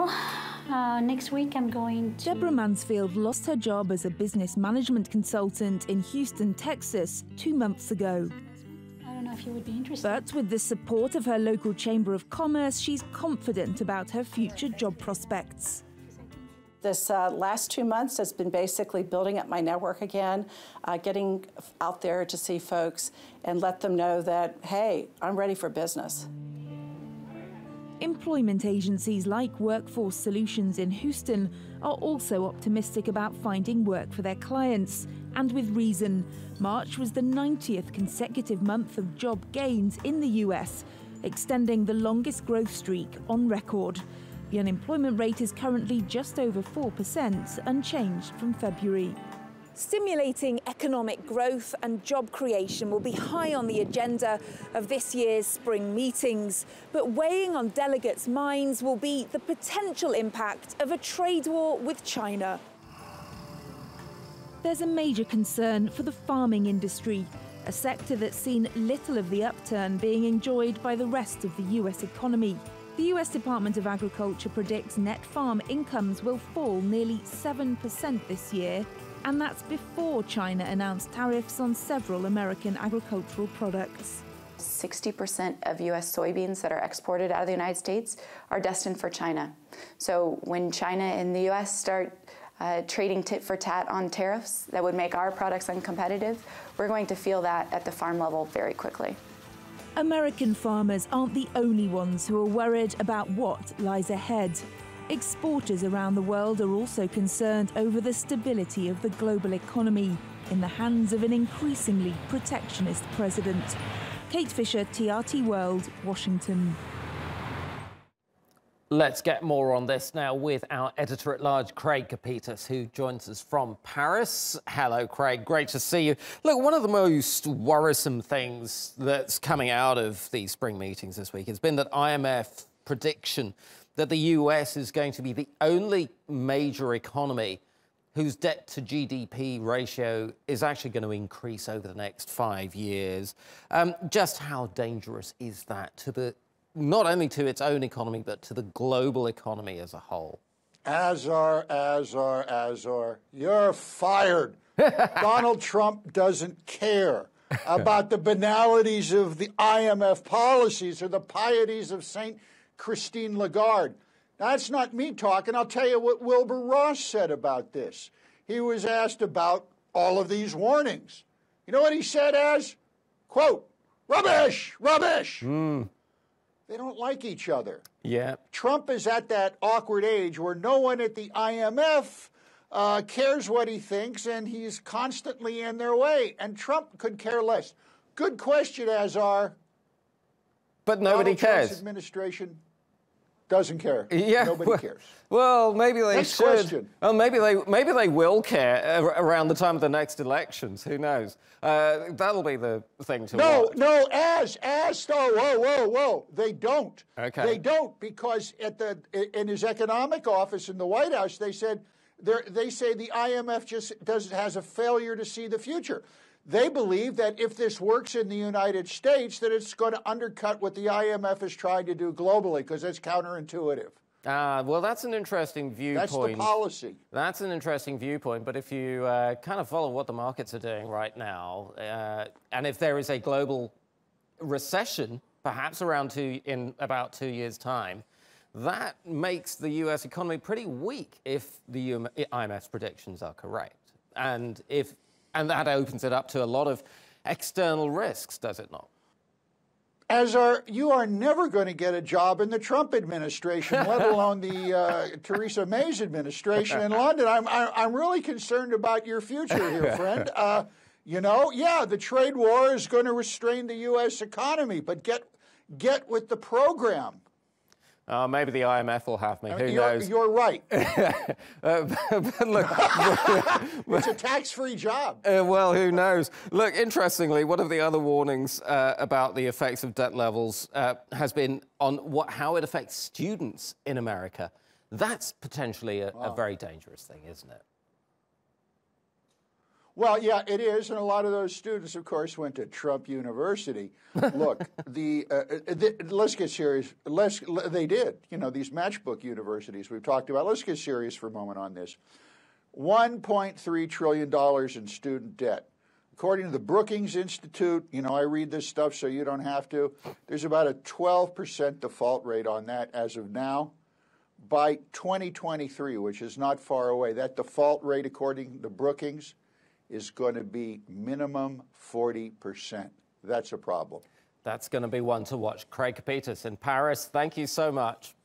Well, next week I'm going to... Deborah Mansfield lost her job as a business management consultant in Houston, Texas, 2 months ago. I don't know if you would be interested. But with the support of her local Chamber of Commerce, she's confident about her future job prospects. This last 2 months has been basically building up my network again, getting out there to see folks and let them know that, hey, I'm ready for business. Employment agencies like Workforce Solutions in Houston are also optimistic about finding work for their clients, and with reason. March was the 90th consecutive month of job gains in the US, extending the longest growth streak on record. The unemployment rate is currently just over 4%, unchanged from February. Stimulating economic growth and job creation will be high on the agenda of this year's spring meetings. But weighing on delegates' minds will be the potential impact of a trade war with China. There's a major concern for the farming industry, a sector that's seen little of the upturn being enjoyed by the rest of the US economy. The US Department of Agriculture predicts net farm incomes will fall nearly 7% this year, and that's before China announced tariffs on several American agricultural products. 60% of U.S. soybeans that are exported out of the United States are destined for China. So when China and the U.S. start trading tit for tat on tariffs that would make our products uncompetitive, we're going to feel that at the farm level very quickly. American farmers aren't the only ones who are worried about what lies ahead. Exporters around the world are also concerned over the stability of the global economy in the hands of an increasingly protectionist president. Kate Fisher, TRT World, Washington. Let's get more on this now with our editor-at-large, Craig Copetas, who joins us from Paris. Hello, Craig. Great to see you. Look, one of the most worrisome things that's coming out of these spring meetings this week has been that IMF prediction that the US is going to be the only major economy whose debt to GDP ratio is actually going to increase over the next 5 years. Just how dangerous is that to not only to its own economy, but to the global economy as a whole? Azar, you're fired. Donald Trump doesn't care about the banalities of the IMF policies or the pieties of St. Christine Lagarde. Now, that's not me talking. I'll tell you what Wilbur Ross said about this. He was asked about all of these warnings. You know what he said as? Quote, rubbish, rubbish. They don't like each other. Yeah. Trump is at that awkward age where no one at the IMF cares what he thinks, and he's constantly in their way. And Trump could care less. Good question, Azar. But nobody cares. Trump's administration doesn't care. Yeah, nobody cares. Well, maybe they next should. Question. Well, maybe they will care around the time of the next elections. Who knows? That'll be the thing to watch. No, whoa. They don't. Okay. They don't, because in his economic office in the White House, they said they say the IMF just has a failure to see the future. They believe that if this works in the United States, that it's going to undercut what the IMF is trying to do globally, because it's counterintuitive. Well, that's an interesting viewpoint. That's the policy. That's an interesting viewpoint, but if you kind of follow what the markets are doing right now, and if there is a global recession, perhaps in about 2 years' time, that makes the US economy pretty weak if the IMF's predictions are correct. And that opens it up to a lot of external risks, does it not? You are never going to get a job in the Trump administration, let alone the Theresa May's administration in London. I'm really concerned about your future here, friend. The trade war is going to restrain the U.S. economy, but get with the program. Maybe the IMF will have me. Who knows? You're right. But look, it's a tax-free job. Well, who knows? Look, interestingly, one of the other warnings about the effects of debt levels has been on how it affects students in America. That's potentially a very dangerous thing, isn't it? Well, yeah, it is, and a lot of those students, of course, went to Trump University. Look, let's get serious. They did. You know, these matchbook universities we've talked about. Let's get serious for a moment on this. $1.3 trillion in student debt. According to the Brookings Institute, you know, I read this stuff so you don't have to. There's about a 12% default rate on that as of now. By 2023, which is not far away, that default rate, according to Brookings, is going to be minimum 40%. That's a problem. That's going to be one to watch. Craig Copetas in Paris, thank you so much.